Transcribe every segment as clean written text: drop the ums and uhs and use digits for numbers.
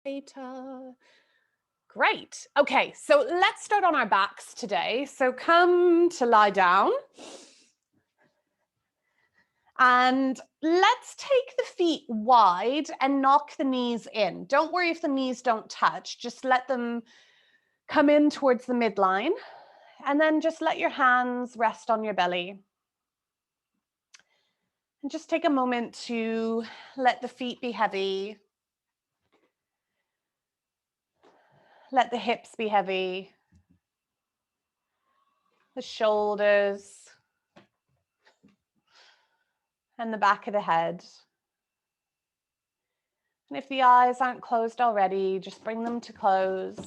theta. Great. Okay, so let's start on our backs today. So come to lie down. And let's take the feet wide and knock the knees in. Don't worry if the knees don't touch. Just let them come in towards the midline. And then just let your hands rest on your belly. And just take a moment to let the feet be heavy. Let the hips be heavy. The shoulders. And the back of the head. And if the eyes aren't closed already, just bring them to close.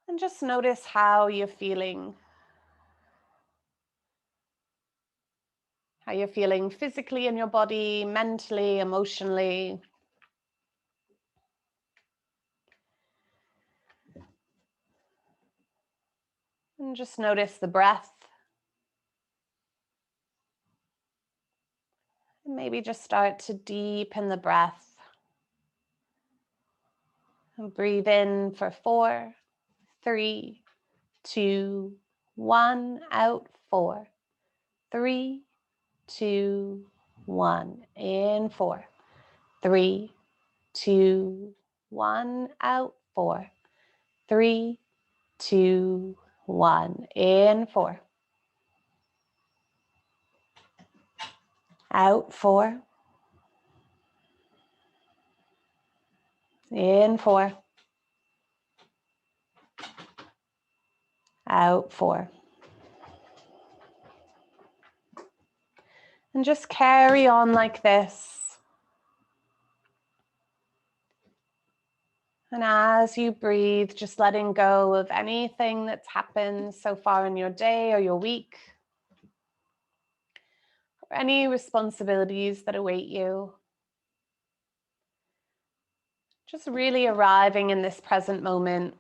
And just notice how you're feeling. How you're feeling physically in your body, mentally, emotionally. And just notice the breath. And maybe just start to deepen the breath. And breathe in for 4, 3, 2, 1. Out 4, 3, 2, 1. In 4, 3, 2, 1. Out 4, 3, 2, 1. In 4. Out 4. In 4. Out 4. And just carry on like this. And as you breathe, just letting go of anything that's happened so far in your day or your week, or any responsibilities that await you. Just really arriving in this present moment.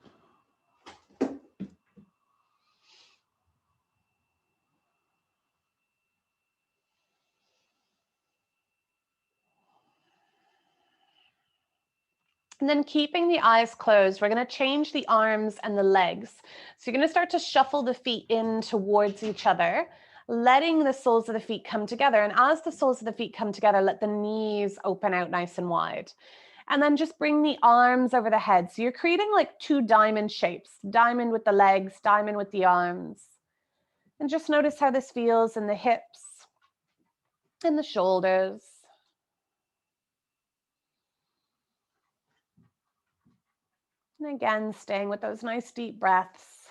And then keeping the eyes closed, we're going to change the arms and the legs. So you're going to start to shuffle the feet in towards each other, letting the soles of the feet come together. And as the soles of the feet come together, let the knees open out nice and wide. And then just bring the arms over the head. So you're creating like 2 diamond shapes, diamond with the legs, diamond with the arms. And just notice how this feels in the hips and the shoulders. And again, staying with those nice deep breaths.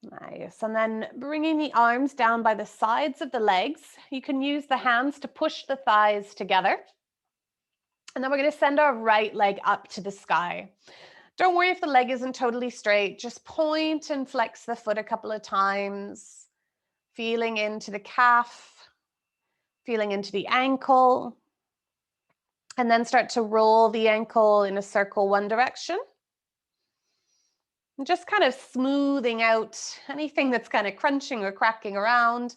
Nice. And then bringing the arms down by the sides of the legs. You can use the hands to push the thighs together. And then we're going to send our right leg up to the sky. Don't worry if the leg isn't totally straight. Just point and flex the foot a couple of times. Feeling into the calf, feeling into the ankle. And then start to roll the ankle in a circle one direction. And just kind of smoothing out anything that's kind of crunching or cracking around,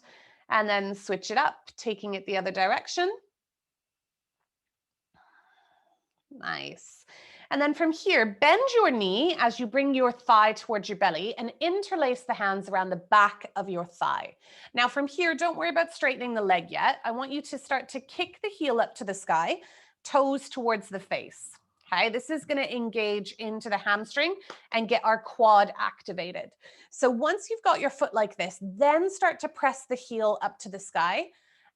and then switch it up, taking it the other direction. Nice. And then from here, bend your knee as you bring your thigh towards your belly and interlace the hands around the back of your thigh. Now from here, don't worry about straightening the leg yet. I want you to start to kick the heel up to the sky, toes towards the face. Okay, this is going to engage into the hamstring and get our quad activated. So once you've got your foot like this, then start to press the heel up to the sky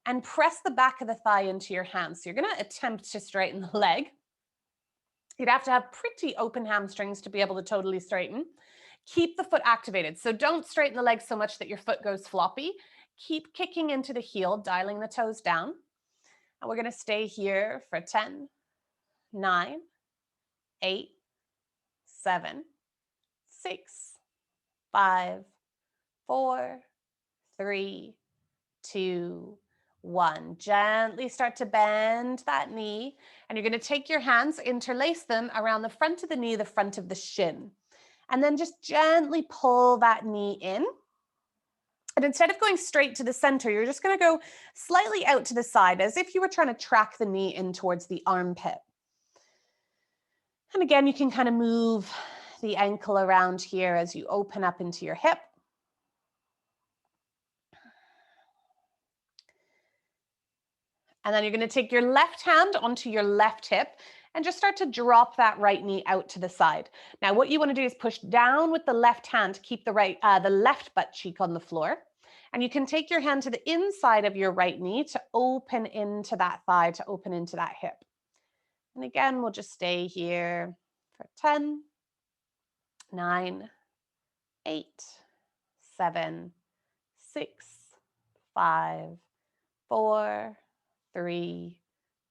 and press the back of the thigh into your hands. So you're going to attempt to straighten the leg. You'd have to have pretty open hamstrings to be able to totally straighten. Keep the foot activated. So don't straighten the leg so much that your foot goes floppy. Keep kicking into the heel, dialing the toes down. And we're going to stay here for 10, 9, 8, 7, 6, 5, 4, 3, 2, 1. Gently start to bend that knee, and you're going to take your hands, interlace them around the front of the knee, the front of the shin, and then just gently pull that knee in. And instead of going straight to the center, you're just going to go slightly out to the side as if you were trying to track the knee in towards the armpit. And again, you can kind of move the ankle around here as you open up into your hip. And then you're going to take your left hand onto your left hip and just start to drop that right knee out to the side. Now, what you want to do is push down with the left hand to keep the left butt cheek on the floor. And you can take your hand to the inside of your right knee to open into that thigh, to open into that hip. And again, we'll just stay here for 10, 9, 8, 7, 6, 5, 4, 3,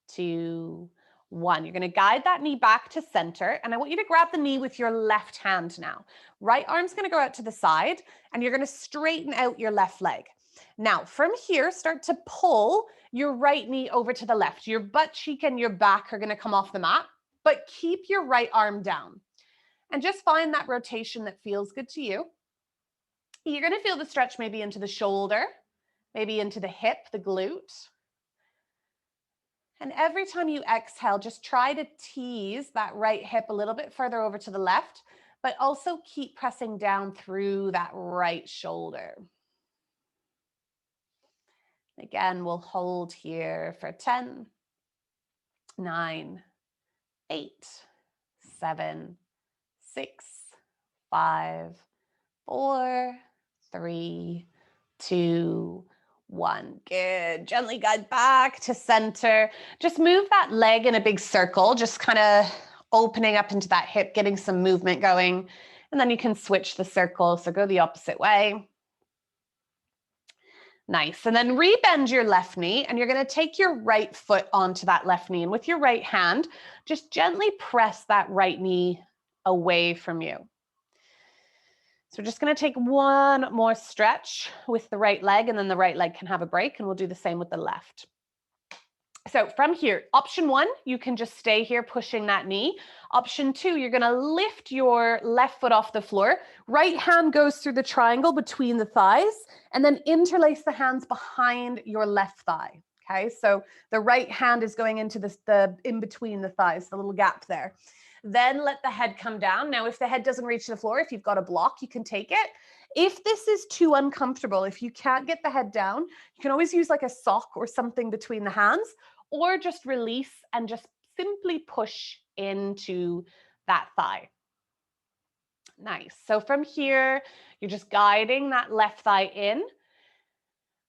2, 1. You're going to guide that knee back to center, and I want you to grab the knee with your left hand now. Right arm's going to go out to the side, and you're going to straighten out your left leg. Now, from here, start to pull your right knee over to the left. Your butt cheek and your back are going to come off the mat, but keep your right arm down. And just find that rotation that feels good to you. You're going to feel the stretch maybe into the shoulder, maybe into the hip, the glute. And every time you exhale, just try to tease that right hip a little bit further over to the left, but also keep pressing down through that right shoulder. Again, we'll hold here for 10, 9, 8, 7, 6, 5, 4, 3, 2, 1. Good. Gently guide back to center. Just move that leg in a big circle, just kind of opening up into that hip, getting some movement going. And then you can switch the circle. So go the opposite way. Nice. And then rebend your left knee, and you're going to take your right foot onto that left knee. And with your right hand, just gently press that right knee away from you. So we're just going to take one more stretch with the right leg, and then the right leg can have a break, and we'll do the same with the left. So from here, option 1, you can just stay here pushing that knee. Option 2, you're going to lift your left foot off the floor. Right hand goes through the triangle between the thighs, and then interlace the hands behind your left thigh. Okay, so the right hand is going into the in between the thighs, the little gap there. Then let the head come down. Now, if the head doesn't reach the floor, if you've got a block, you can take it. If this is too uncomfortable, if you can't get the head down, you can always use like a sock or something between the hands, or just release and just simply push into that thigh. Nice. So from here, you're just guiding that left thigh in.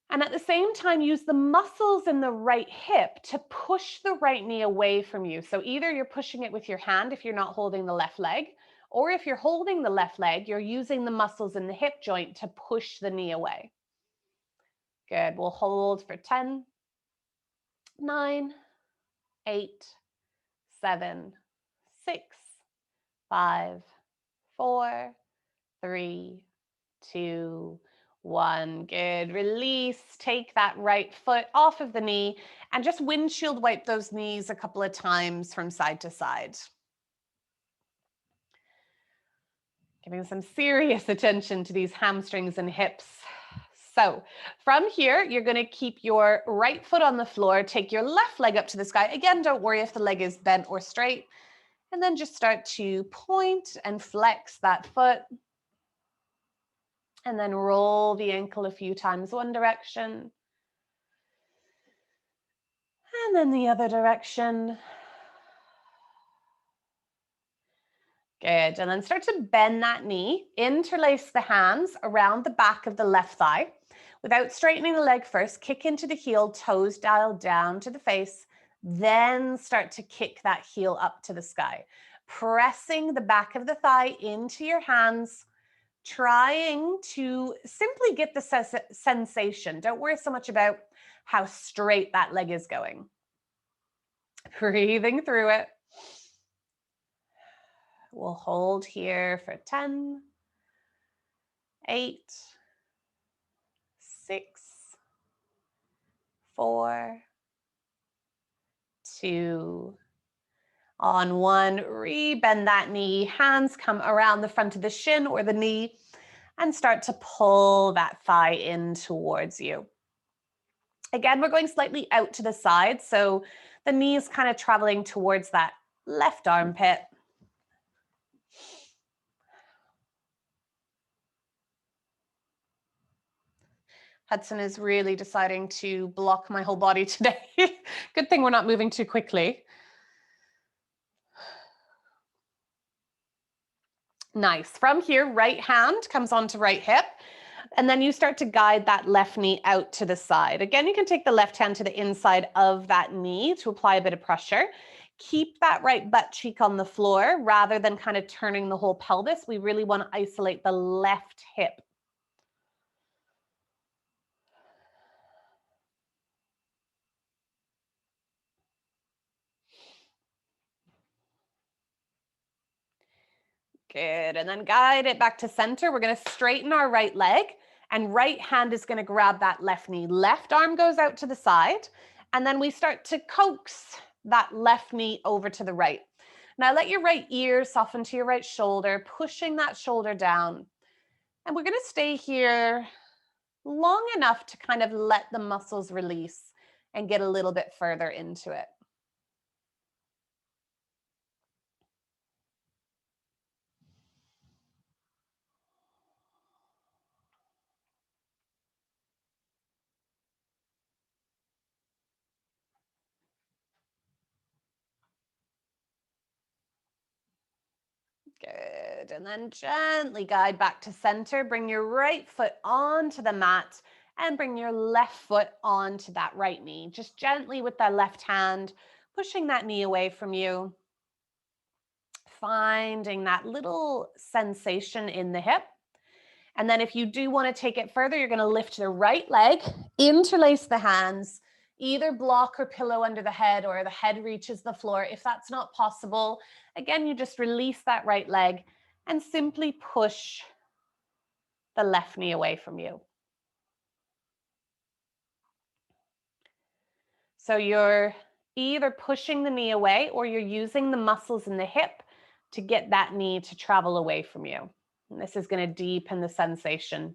And at the same time, use the muscles in the right hip to push the right knee away from you. So either you're pushing it with your hand if you're not holding the left leg, or if you're holding the left leg, you're using the muscles in the hip joint to push the knee away. Good. We'll hold for 10, 9, 8, 7, 6, 5, 4, 3, 2, 1. Good. Release. Take that right foot off of the knee and just windshield wipe those knees a couple of times from side to side. Giving some serious attention to these hamstrings and hips. So from here, you're going to keep your right foot on the floor, take your left leg up to the sky. Again, don't worry if the leg is bent or straight. And then just start to point and flex that foot. And then roll the ankle a few times one direction. And then the other direction. Good. And then start to bend that knee. Interlace the hands around the back of the left thigh. Without straightening the leg first, kick into the heel, toes dialed down to the face. Then start to kick that heel up to the sky. Pressing the back of the thigh into your hands. Trying to simply get the sensation. Don't worry so much about how straight that leg is going. Breathing through it. We'll hold here for 10, 8, 6, 4, 2, on 1. Rebend that knee. Hands come around the front of the shin or the knee and start to pull that thigh in towards you. Again, we're going slightly out to the side, so the knee is kind of traveling towards that left armpit. Hudson is really deciding to block my whole body today. Good thing we're not moving too quickly. Nice. From here, right hand comes onto right hip. And then you start to guide that left knee out to the side. Again, you can take the left hand to the inside of that knee to apply a bit of pressure. Keep that right butt cheek on the floor rather than kind of turning the whole pelvis. We really want to isolate the left hip. Good. And then guide it back to center. We're going to straighten our right leg and right hand is going to grab that left knee. Left arm goes out to the side. And then we start to coax that left knee over to the right. Now let your right ear soften to your right shoulder, pushing that shoulder down. And we're going to stay here long enough to kind of let the muscles release and get a little bit further into it. Good. And then gently guide back to center. Bring your right foot onto the mat and bring your left foot onto that right knee. Just gently with that left hand, pushing that knee away from you. Finding that little sensation in the hip. And then if you do want to take it further, you're going to lift the right leg, interlace the hands, either block or pillow under the head or the head reaches the floor. If that's not possible, again, you just release that right leg and simply push the left knee away from you. So you're either pushing the knee away or you're using the muscles in the hip to get that knee to travel away from you. And this is going to deepen the sensation.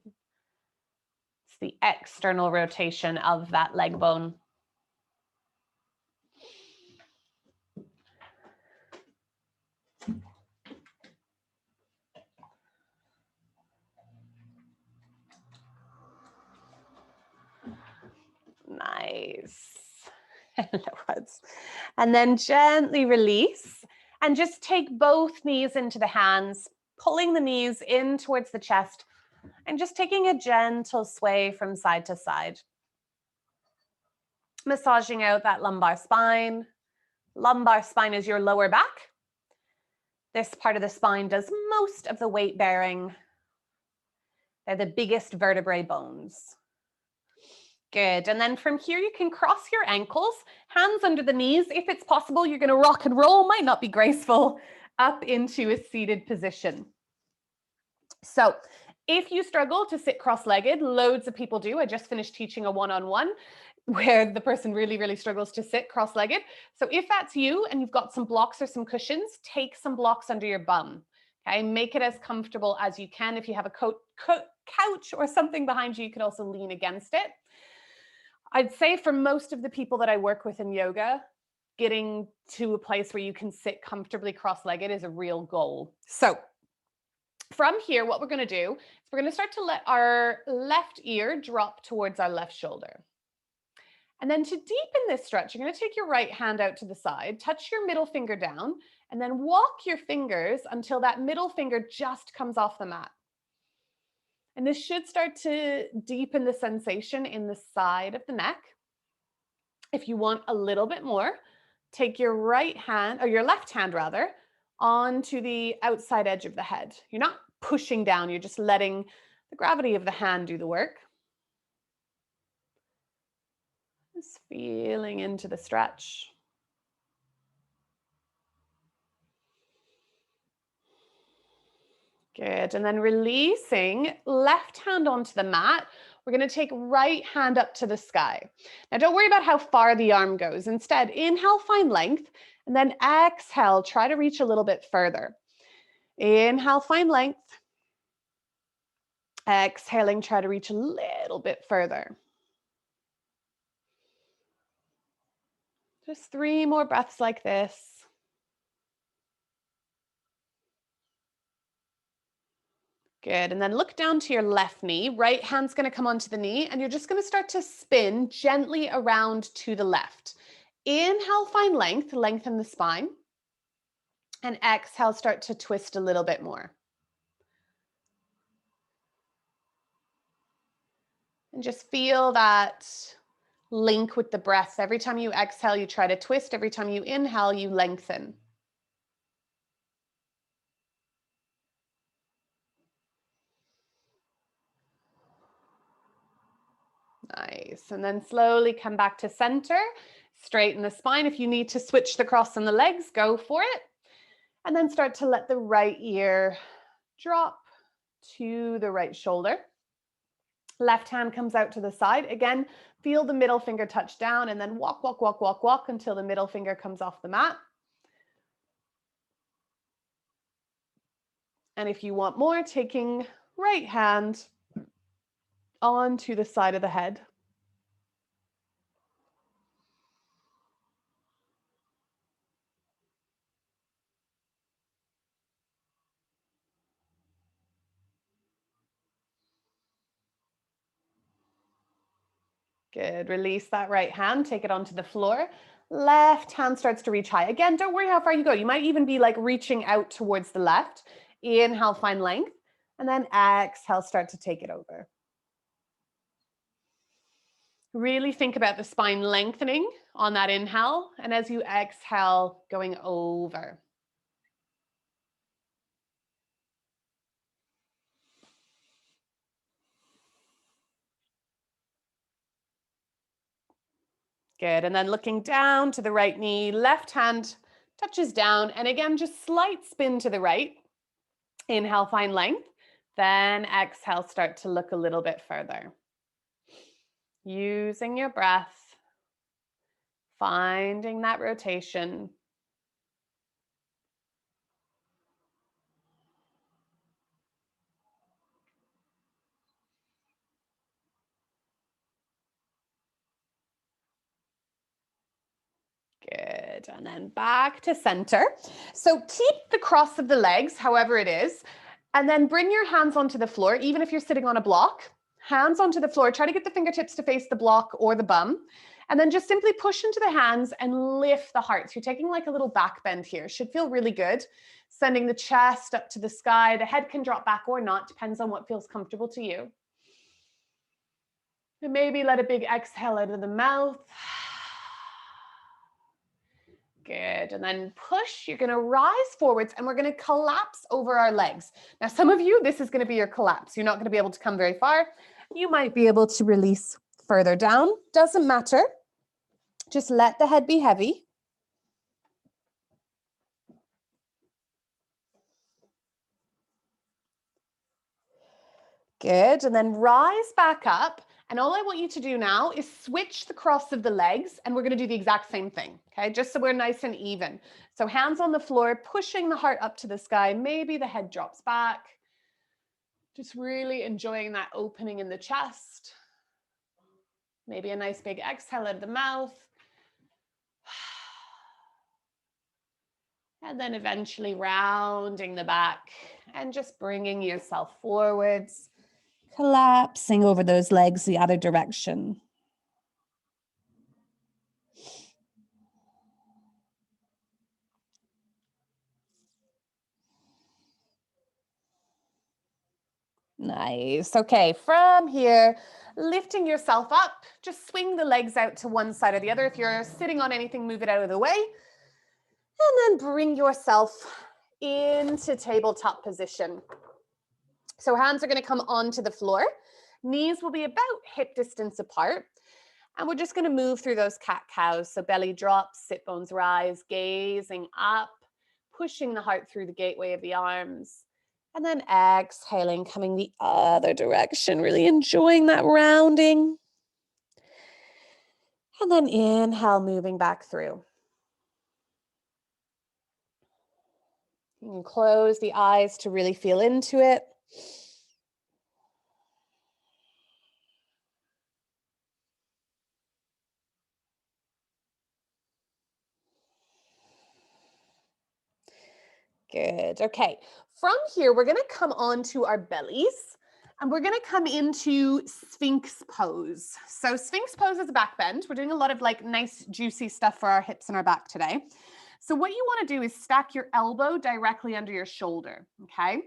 It's the external rotation of that leg bone. Nice. And then gently release and just take both knees into the hands, pulling the knees in towards the chest and just taking a gentle sway from side to side. Massaging out that lumbar spine. Lumbar spine is your lower back. This part of the spine does most of the weight bearing. They're the biggest vertebrae bones. Good. And then from here, you can cross your ankles, hands under the knees. If it's possible, you're going to rock and roll, might not be graceful, up into a seated position. So if you struggle to sit cross-legged, loads of people do. I just finished teaching a one-on-one where the person really, really struggles to sit cross-legged. So if that's you and you've got some blocks or some cushions, take some blocks under your bum. Okay, make it as comfortable as you can. If you have a couch or something behind you, you can also lean against it. I'd say for most of the people that I work with in yoga, getting to a place where you can sit comfortably cross-legged is a real goal. So from here, what we're going to do is we're going to start to let our left ear drop towards our left shoulder. And then to deepen this stretch, you're going to take your right hand out to the side, touch your middle finger down, and then walk your fingers until that middle finger just comes off the mat. And this should start to deepen the sensation in the side of the neck. If you want a little bit more, take your right hand, or your left hand rather, onto the outside edge of the head. You're not pushing down, you're just letting the gravity of the hand do the work. Just feeling into the stretch. Good. And then releasing, left hand onto the mat. we're going to take right hand up to the sky. Now, don't worry about how far the arm goes. Instead, inhale, find length, and then exhale, try to reach a little bit further. Inhale, find length. Exhaling, try to reach a little bit further. Just 3 more breaths like this. Good, and then look down to your left knee. Right hand's gonna come onto the knee, and you're just gonna start to spin gently around to the left. Inhale, find length, lengthen the spine. And exhale, start to twist a little bit more. And just feel that link with the breath. Every time you exhale, you try to twist. Every time you inhale, you lengthen. Nice. And then slowly come back to center. Straighten the spine. If you need to switch the cross on the legs, go for it. And then start to let the right ear drop to the right shoulder. Left hand comes out to the side. Again, feel the middle finger touch down and then walk, walk, walk, walk, walk until the middle finger comes off the mat. And if you want more, taking right hand onto the side of the head. Good. Release that right hand, take it onto the floor. Left hand starts to reach high. Again, don't worry how far you go. You might even be like reaching out towards the left. Inhale, find length. And then exhale, start to take it over. Really think about the spine lengthening on that inhale. And as you exhale, going over. Good. And then looking down to the right knee, left hand touches down. And again, just slight spin to the right. Inhale, find length. Then exhale, start to look a little bit further. Using your breath, finding that rotation. Good. And then back to center. So keep the cross of the legs, however it is, and then bring your hands onto the floor, even if you're sitting on a block. Hands onto the floor. Try to get the fingertips to face the block or the bum. And then just simply push into the hands and lift the heart. So you're taking like a little back bend here. Should feel really good. Sending the chest up to the sky. The head can drop back or not. Depends on what feels comfortable to you. And maybe let a big exhale out of the mouth. Good. And then push. You're going to rise forwards and we're going to collapse over our legs. Now, some of you, this is going to be your collapse. You're not going to be able to come very far. You might be able to release further down. Doesn't matter. Just let the head be heavy. Good. And then rise back up. And all I want you to do now is switch the cross of the legs, and we're going to do the exact same thing, okay? Just so we're nice and even. So hands on the floor, pushing the heart up to the sky. Maybe the head drops back. Just really enjoying that opening in the chest. Maybe a nice big exhale out of the mouth. And then eventually rounding the back and just bringing yourself forwards. Collapsing over those legs the other direction. Nice. Okay, from here, lifting yourself up, just swing the legs out to one side or the other. If you're sitting on anything, move it out of the way. And then bring yourself into tabletop position. So hands are going to come onto the floor. Knees will be about hip distance apart. And we're just going to move through those cat-cows. So belly drops, sit bones rise, gazing up, pushing the heart through the gateway of the arms. And then exhaling, coming the other direction, really enjoying that rounding. And then inhale, moving back through. You can close the eyes to really feel into it. Good. Okay. From here, we're going to come onto our bellies and we're going to come into Sphinx pose. So Sphinx pose is a back bend. We're doing a lot of like nice juicy stuff for our hips and our back today. So what you want to do is stack your elbow directly under your shoulder. Okay.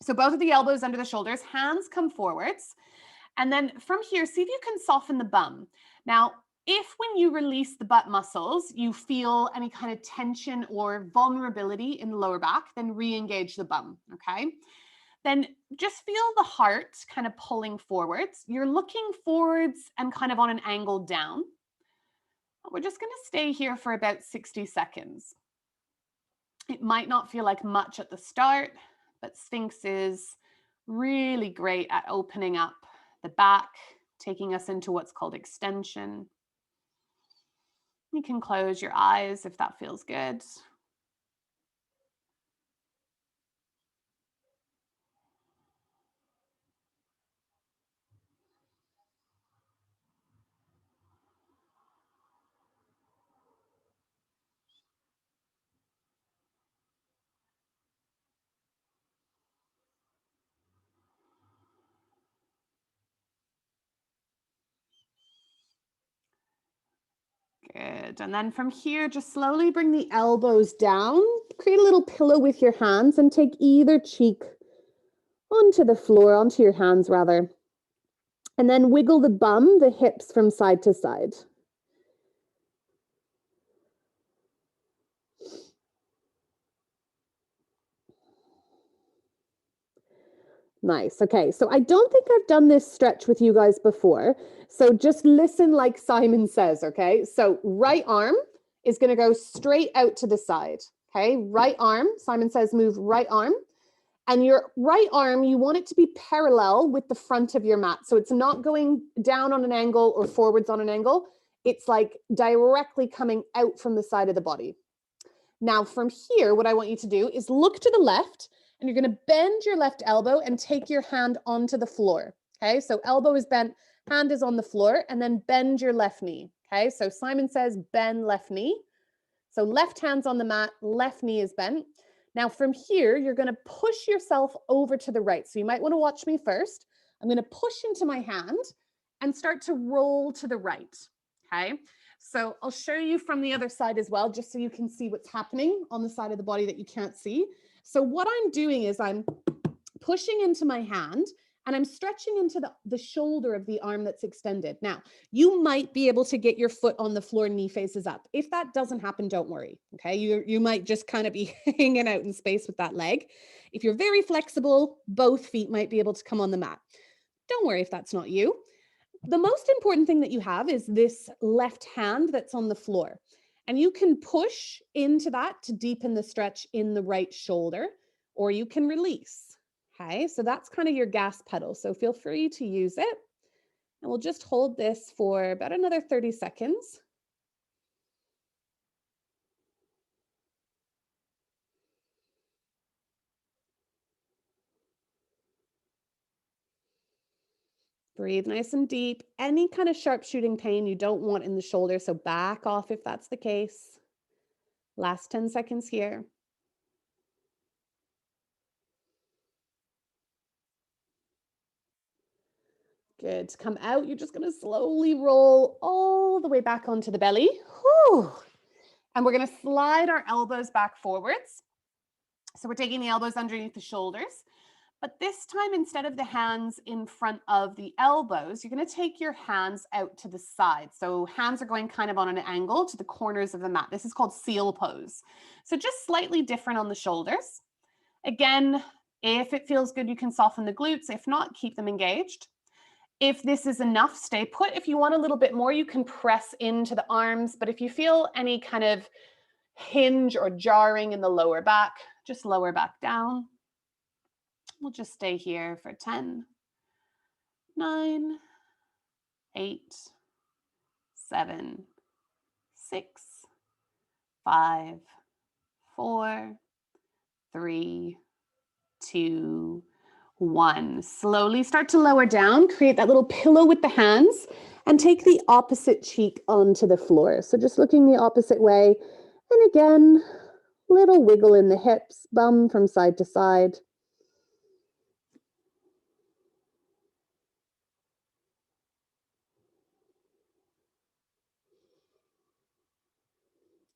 So both of the elbows under the shoulders, hands come forwards. And then from here, see if you can soften the bum. Now, if when you release the butt muscles, you feel any kind of tension or vulnerability in the lower back, then re-engage the bum, okay? Then just feel the heart kind of pulling forwards. You're looking forwards and kind of on an angle down. We're just gonna stay here for about 60 seconds. It might not feel like much at the start, but Sphinx is really great at opening up the back, taking us into what's called extension. You can close your eyes if that feels good. Good. And then from here, just slowly bring the elbows down. Create a little pillow with your hands and take either cheek onto the floor, onto your hands rather. And then wiggle the bum, the hips from side to side. Nice. Okay. So I don't think I've done this stretch with you guys before. So just listen like Simon says. Okay. So right arm is going to go straight out to the side. Okay. Right arm. Simon says move right arm. And your right arm, you want it to be parallel with the front of your mat. So it's not going down on an angle or forwards on an angle. It's like directly coming out from the side of the body. Now from here, what I want you to do is look to the left and you're going to bend your left elbow and take your hand onto the floor. Okay, so elbow is bent, hand is on the floor, and then bend your left knee. Okay, so Simon says bend left knee. So left hand's on the mat, left knee is bent. Now from here, you're going to push yourself over to the right. So you might want to watch me first. I'm going to push into my hand and start to roll to the right. Okay, so I'll show you from the other side as well, just so you can see what's happening on the side of the body that you can't see. So what I'm doing is I'm pushing into my hand and I'm stretching into the shoulder of the arm that's extended. Now, you might be able to get your foot on the floor, knee faces up. If that doesn't happen, don't worry, okay? You might just kind of be hanging out in space with that leg. If you're very flexible, both feet might be able to come on the mat. Don't worry if that's not you. The most important thing that you have is this left hand that's on the floor. And you can push into that to deepen the stretch in the right shoulder, or you can release. Okay, so that's kind of your gas pedal. So feel free to use it. And we'll just hold this for about another 30 seconds. Breathe nice and deep. Any kind of sharp shooting pain you don't want in the shoulder, so back off if that's the case. Last 10 seconds here. Good. To come out, you're just going to slowly roll all the way back onto the belly. Whew. And we're going to slide our elbows back forwards. So we're taking the elbows underneath the shoulders. But this time, instead of the hands in front of the elbows, you're going to take your hands out to the side. So hands are going kind of on an angle to the corners of the mat. This is called seal pose. So just slightly different on the shoulders. Again, if it feels good, you can soften the glutes. If not, keep them engaged. If this is enough, stay put. If you want a little bit more, you can press into the arms. But if you feel any kind of hinge or jarring in the lower back, just lower back down. We'll just stay here for 10, 9, 8, 7, 6, 5, 4, 3, 2, 1. Slowly start to lower down, create that little pillow with the hands, and take the opposite cheek onto the floor. So just looking the opposite way. And again, little wiggle in the hips, bum from side to side.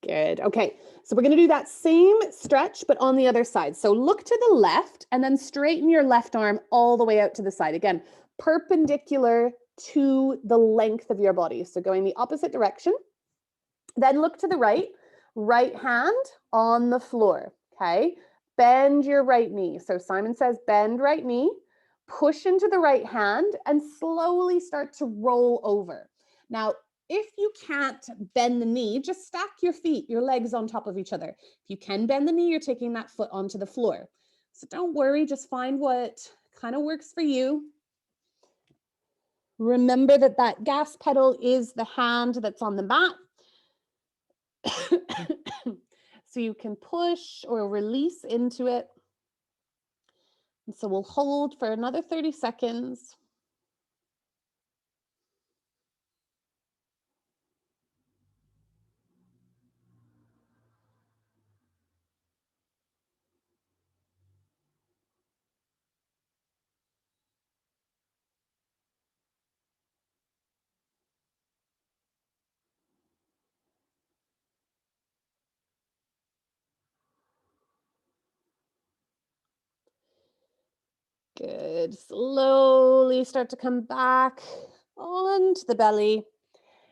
Good. Okay, so we're going to do that same stretch, but on the other side. So look to the left and then straighten your left arm all the way out to the side. Again, perpendicular to the length of your body. So going the opposite direction. Then look to the right, right hand on the floor. Okay, bend your right knee. So Simon says bend right knee, push into the right hand, and slowly start to roll over. Now, if you can't bend the knee, just stack your feet, your legs on top of each other. If you can bend the knee, you're taking that foot onto the floor. So don't worry, just find what kind of works for you. Remember that that gas pedal is the hand that's on the mat. So you can push or release into it. And so we'll hold for another 30 seconds. Good. Slowly start to come back onto the belly.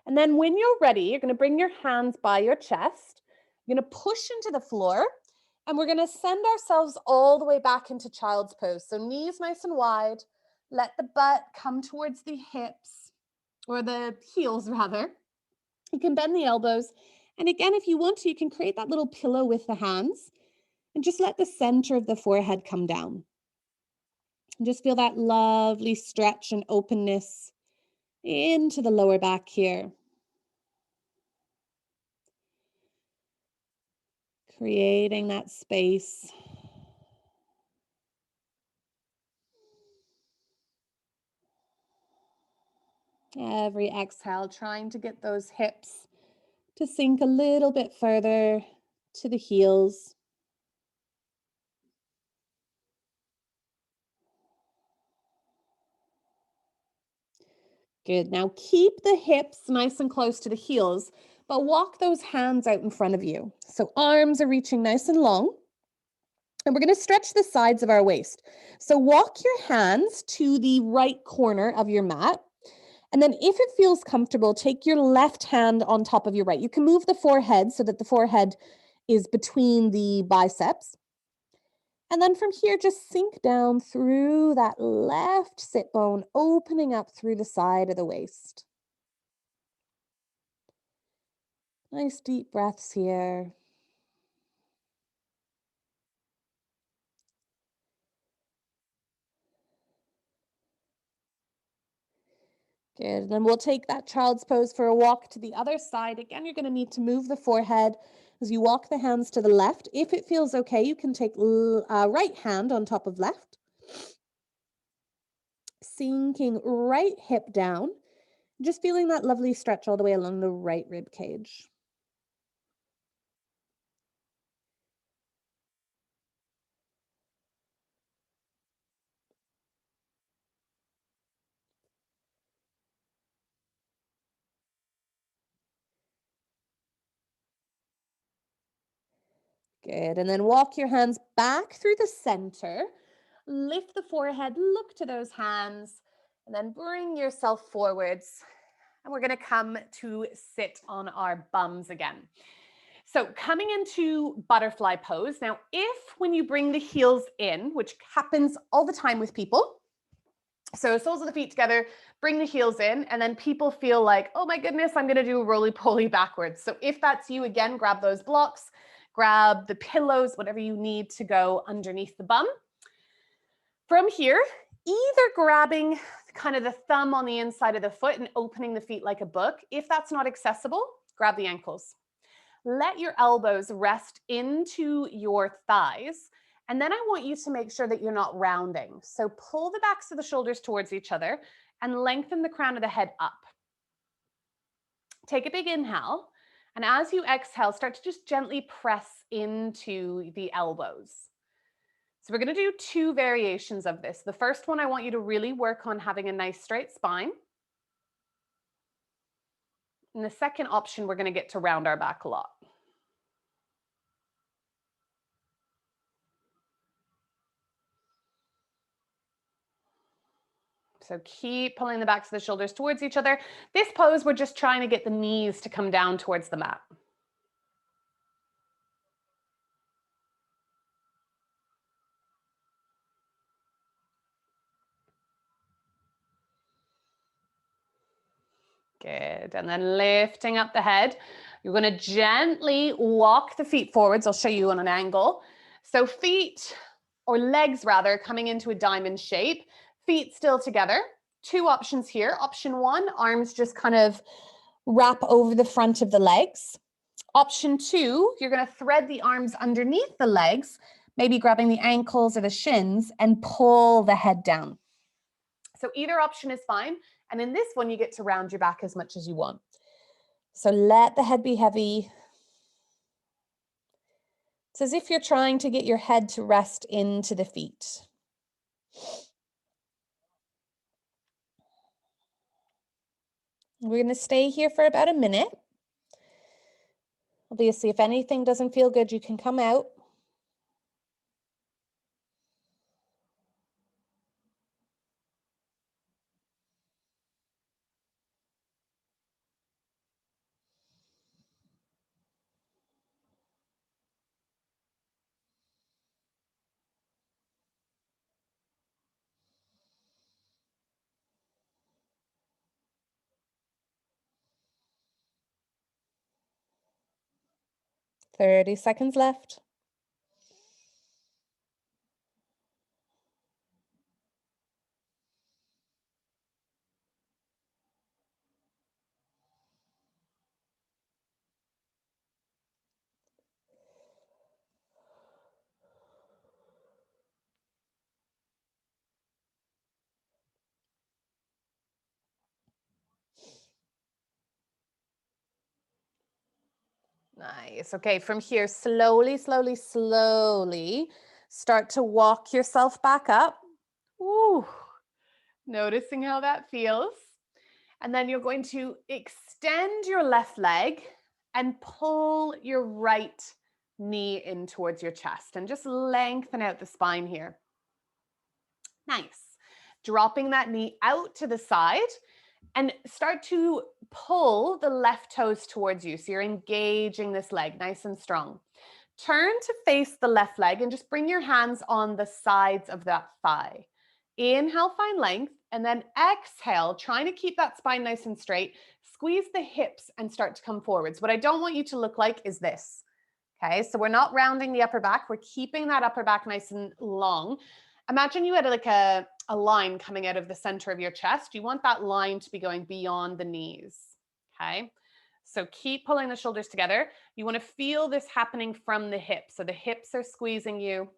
And then when you're ready, you're going to bring your hands by your chest. You're going to push into the floor. And we're going to send ourselves all the way back into child's pose. So knees nice and wide. Let the butt come towards the hips, or the heels rather. You can bend the elbows. And again, if you want to, you can create that little pillow with the hands. And just let the center of the forehead come down. And just feel that lovely stretch and openness into the lower back here. Creating that space. Every exhale, trying to get those hips to sink a little bit further to the heels. Good. Now keep the hips nice and close to the heels, but walk those hands out in front of you. So arms are reaching nice and long. And we're going to stretch the sides of our waist. So walk your hands to the right corner of your mat. And then if it feels comfortable, take your left hand on top of your right. You can move the forehead so that the forehead is between the biceps. And then from here, just sink down through that left sit bone, opening up through the side of the waist. Nice deep breaths here. Good. And then we'll take that child's pose for a walk to the other side. Again, you're going to need to move the forehead as you walk the hands to the left. If it feels okay, you can take right hand on top of left. Sinking right hip down. Just feeling that lovely stretch all the way along the right rib cage. Good. And then walk your hands back through the center. Lift the forehead, look to those hands, and then bring yourself forwards. And we're going to come to sit on our bums again. So coming into butterfly pose. Now, if when you bring the heels in, which happens all the time with people, so soles of the feet together, bring the heels in, and then people feel like, oh my goodness, I'm going to do a roly-poly backwards. So if that's you, again, grab those blocks, grab the pillows, whatever you need to go underneath the bum. From here, either grabbing kind of the thumb on the inside of the foot and opening the feet like a book. If that's not accessible, grab the ankles. Let your elbows rest into your thighs. And then I want you to make sure that you're not rounding. So pull the backs of the shoulders towards each other and lengthen the crown of the head up. Take a big inhale. And as you exhale, start to just gently press into the elbows. So we're going to do two variations of this. The first one, I want you to really work on having a nice straight spine. And the second option, we're going to get to round our back a lot. So keep pulling the backs of the shoulders towards each other. This pose, we're just trying to get the knees to come down towards the mat. Good. And then lifting up the head. You're going to gently walk the feet forwards. I'll show you on an angle. So feet, or legs rather, coming into a diamond shape. Feet still together. Two options here. Option one, arms just kind of wrap over the front of the legs. Option two, you're going to thread the arms underneath the legs, maybe grabbing the ankles or the shins, and pull the head down. So either option is fine. And in this one, you get to round your back as much as you want. So let the head be heavy. It's as if you're trying to get your head to rest into the feet. We're going to stay here for about a minute. Obviously, if anything doesn't feel good, you can come out. Thirty seconds left. Nice. Okay, from here, slowly, slowly, slowly, start to walk yourself back up. Ooh, noticing how that feels. And then you're going to extend your left leg and pull your right knee in towards your chest and just lengthen out the spine here. Nice. Dropping that knee out to the side and start to pull the left toes towards you. So you're engaging this leg nice and strong. Turn to face the left leg and just bring your hands on the sides of that thigh. Inhale, find length, and then exhale, trying to keep that spine nice and straight. Squeeze the hips and start to come forwards. What I don't want you to look like is this. Okay, so we're not rounding the upper back. We're keeping that upper back nice and long. Imagine you had like a line coming out of the center of your chest. You want that line to be going beyond the knees. Okay, so keep pulling the shoulders together. You want to feel this happening from the hips. So the hips are squeezing you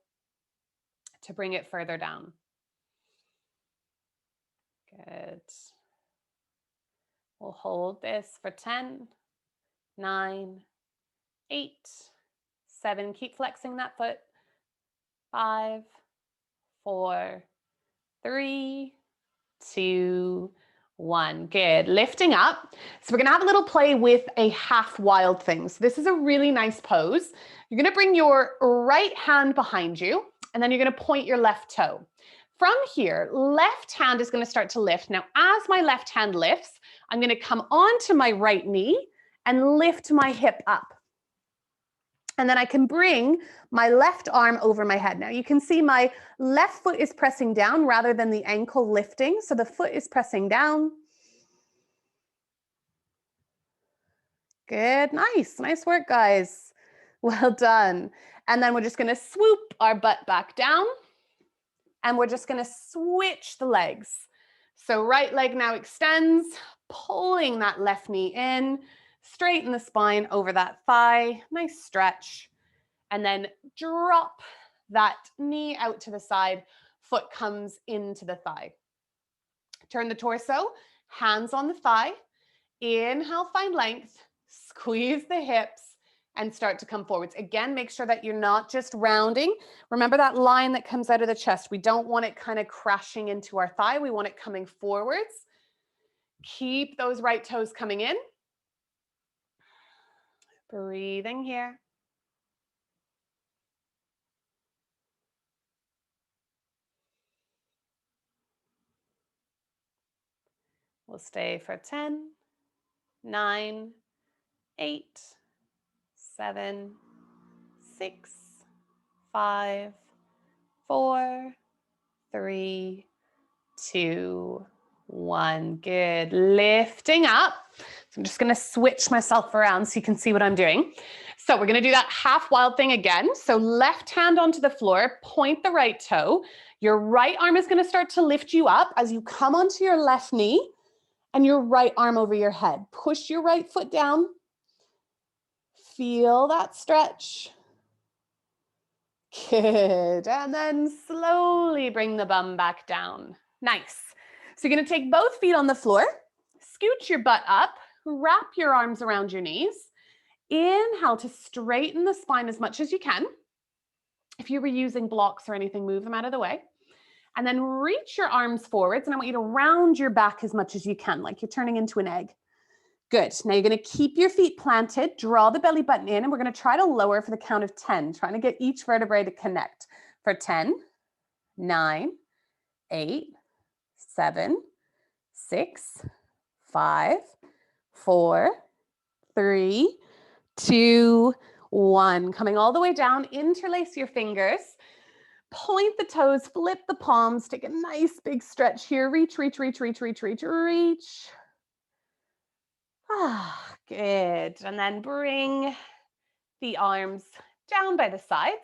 to bring it further down. Good. We'll hold this for 10, 9, 8, 7. Keep flexing that foot. 5, 4, 3, 2, 1. Good. Lifting up. So we're going to have a little play with a half wild thing. So this is a really nice pose. You're going to bring your right hand behind you, and then you're going to point your left toe. From here, left hand is going to start to lift. Now, as my left hand lifts, I'm going to come onto my right knee and lift my hip up. And then I can bring my left arm over my head. Now you can see my left foot is pressing down rather than the ankle lifting. So the foot is pressing down. Good, nice work, guys. Well done. And then we're just gonna swoop our butt back down And we're just going to switch the legs. So right leg now extends, pulling that left knee in, straighten the spine over that thigh, nice stretch. And then drop that knee out to the side, foot comes into the thigh. Turn the torso, hands on the thigh. Inhale, find length, squeeze the hips, and start to come forwards. Again, make sure that you're not just rounding. Remember that line that comes out of the chest. We don't want it kind of crashing into our thigh. We want it coming forwards. Keep those right toes coming in. Breathing here. We'll stay for 10, 9, 8, 7, 6, 5, 4, 3, 2, 1. Good. Lifting up. So I'm just going to switch myself around so you can see what I'm doing. So we're going to do that half wild thing again. So left hand onto the floor, point the right toe. Your right arm is going to start to lift you up as you come onto your left knee and your right arm over your head. Push your right foot down. Feel that stretch. Good. And then slowly bring the bum back down. Nice. So you're going to take both feet on the floor, scoot your butt up, wrap your arms around your knees. Inhale to straighten the spine as much as you can. If you were using blocks or anything, move them out of the way. And then reach your arms forwards, and I want you to round your back as much as you can, like you're turning into an egg. Good. Now you're going to keep your feet planted, draw the belly button in, and we're going to try to lower for the count of 10, trying to get each vertebrae to connect. For 10, 9, 8, 7, 6, 5, 4, 3, 2, 1. Coming all the way down, interlace your fingers. Point the toes, flip the palms, take a nice big stretch here. Reach, reach, reach, reach, reach, reach, reach. Ah, good. And then bring the arms down by the sides.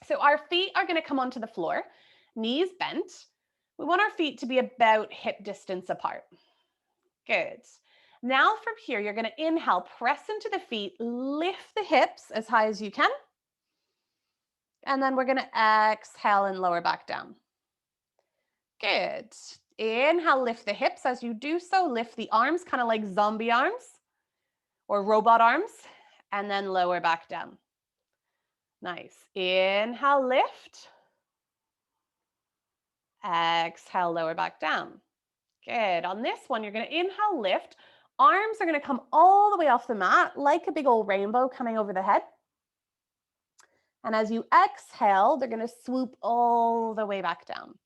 So our feet are going to come onto the floor, knees bent. We want our feet to be about hip distance apart. Good. Now from here, you're going to inhale, press into the feet, lift the hips as high as you can. And then we're going to exhale and lower back down. Good. Inhale, lift the hips. As you do so, lift the arms, kind of like zombie arms or robot arms, and then lower back down. Nice. Inhale, lift. Exhale, lower back down. Good. On this one, you're going to inhale, lift. Arms are going to come all the way off the mat like a big old rainbow coming over the head. And as you exhale, they're going to swoop all the way back down.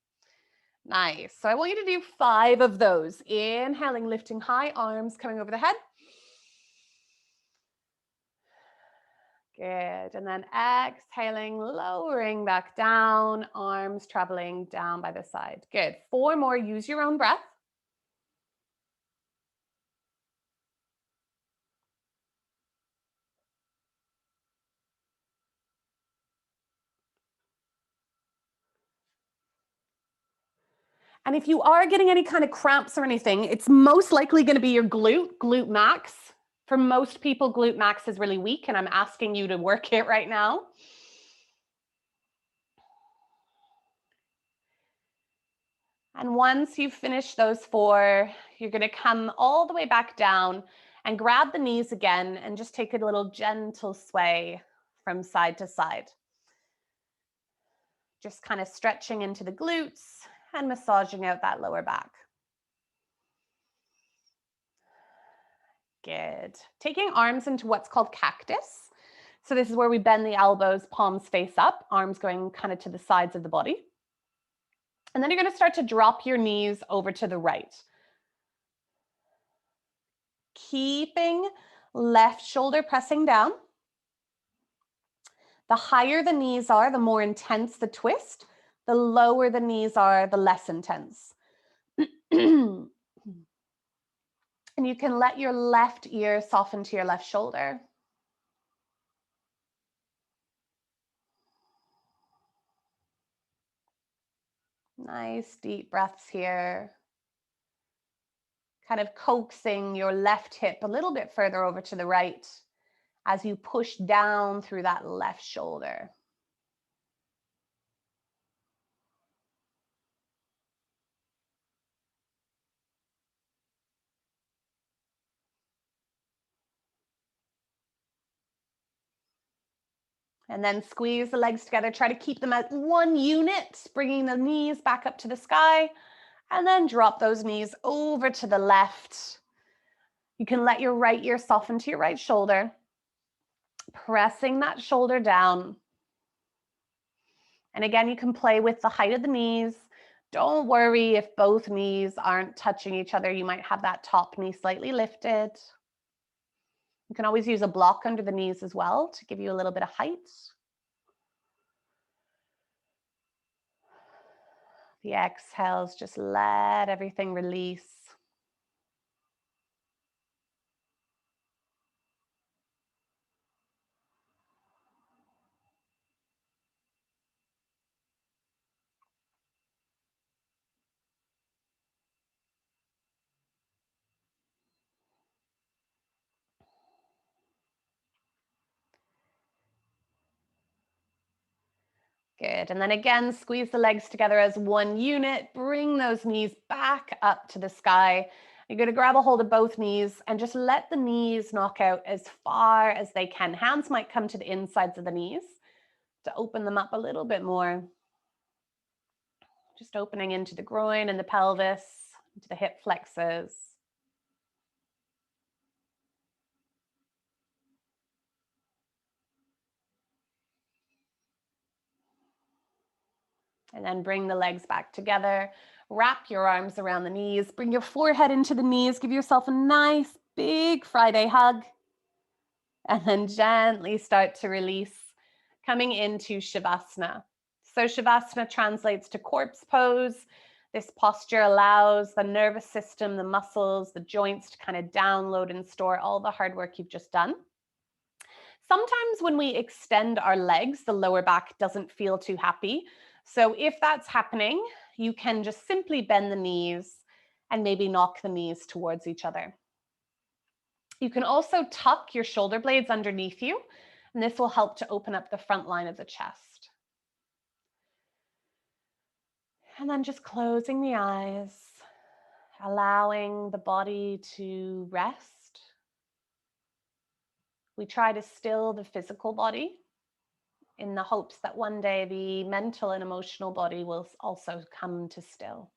Nice. So I want you to do 5 of those. Inhaling, lifting high, arms coming over the head. Good. And then exhaling, lowering back down, arms traveling down by the side. Good. 4 more. Use your own breath. And if you are getting any kind of cramps or anything, it's most likely going to be your glute max. For most people, glute max is really weak, and I'm asking you to work it right now. And once you've finished those 4, you're going to come all the way back down and grab the knees again and just take a little gentle sway from side to side. Just kind of stretching into the glutes and massaging out that lower back. Good. Taking arms into what's called cactus. So this is where we bend the elbows, palms face up, arms going kind of to the sides of the body. And then you're going to start to drop your knees over to the right. Keeping left shoulder pressing down. The higher the knees are, the more intense the twist. The lower the knees are, the less intense. And you can let your left ear soften to your left shoulder. Nice deep breaths here. Kind of coaxing your left hip a little bit further over to the right as you push down through that left shoulder. And then squeeze the legs together. Try to keep them at one unit, bringing the knees back up to the sky. And then drop those knees over to the left. You can let your right ear soften to your right shoulder, pressing that shoulder down. And again, you can play with the height of the knees. Don't worry if both knees aren't touching each other. You might have that top knee slightly lifted. You can always use a block under the knees as well to give you a little bit of height. The exhales, just let everything release. Good. And then again, squeeze the legs together as one unit. Bring those knees back up to the sky. You're going to grab a hold of both knees and just let the knees knock out as far as they can. Hands might come to the insides of the knees to open them up a little bit more. Just opening into the groin and the pelvis, into the hip flexors. And then bring the legs back together. Wrap your arms around the knees. Bring your forehead into the knees. Give yourself a nice big Friday hug. And then gently start to release, coming into Shavasana. So Shavasana translates to corpse pose. This posture allows the nervous system, the muscles, the joints to kind of download and store all the hard work you've just done. Sometimes when we extend our legs, the lower back doesn't feel too happy. So if that's happening, you can just simply bend the knees and maybe knock the knees towards each other. You can also tuck your shoulder blades underneath you, and this will help to open up the front line of the chest. And then just closing the eyes, allowing the body to rest. We try to still the physical body in the hopes that one day the mental and emotional body will also come to still.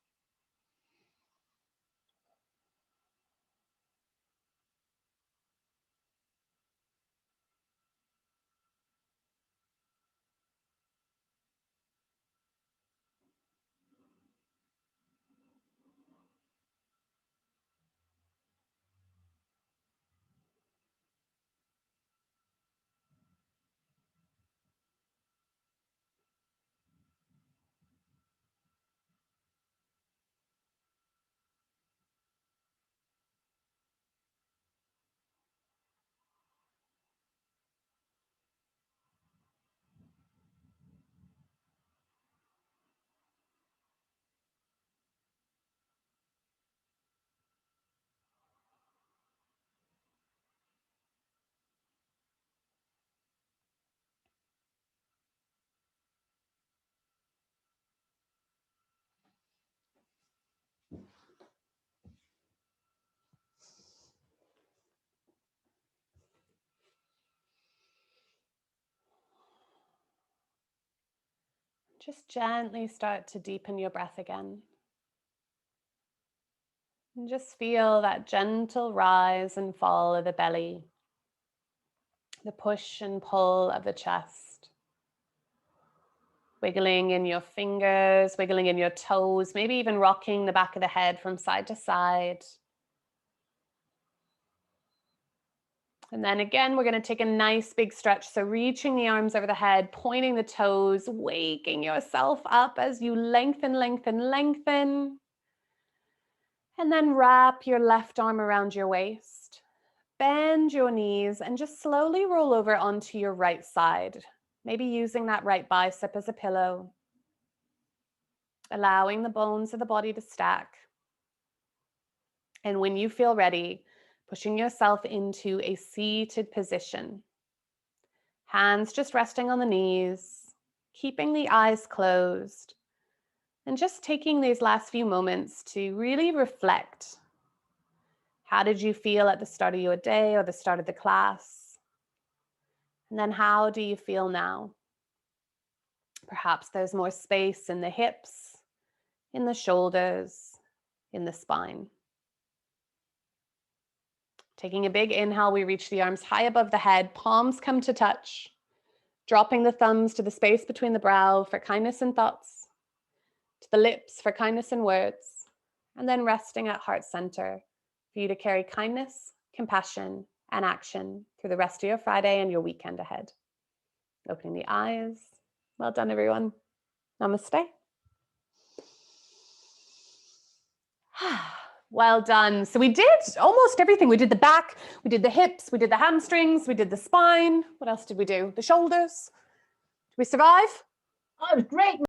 Just gently start to deepen your breath again. And just feel that gentle rise and fall of the belly, the push and pull of the chest. Wiggling in your fingers, wiggling in your toes, maybe even rocking the back of the head from side to side. And then again, we're going to take a nice big stretch. So reaching the arms over the head, pointing the toes, waking yourself up as you lengthen, lengthen, lengthen. And then wrap your left arm around your waist. Bend your knees and just slowly roll over onto your right side. Maybe using that right bicep as a pillow. allowing the bones of the body to stack. And when you feel ready, pushing yourself into a seated position. Hands just resting on the knees, keeping the eyes closed, and just taking these last few moments to really reflect. How did you feel at the start of your day or the start of the class? And then how do you feel now? Perhaps there's more space in the hips, in the shoulders, in the spine. Taking a big inhale, we reach the arms high above the head, palms come to touch, dropping the thumbs to the space between the brow for kindness and thoughts, to the lips for kindness and words, and then resting at heart center for you to carry kindness, compassion, and action through the rest of your Friday and your weekend ahead. Opening the eyes. Well done, everyone. Namaste. Well done. So we did almost everything. We did the back, we did the hips, we did the hamstrings, we did the spine. What else did we do? The shoulders. Did we survive? Oh, it was great.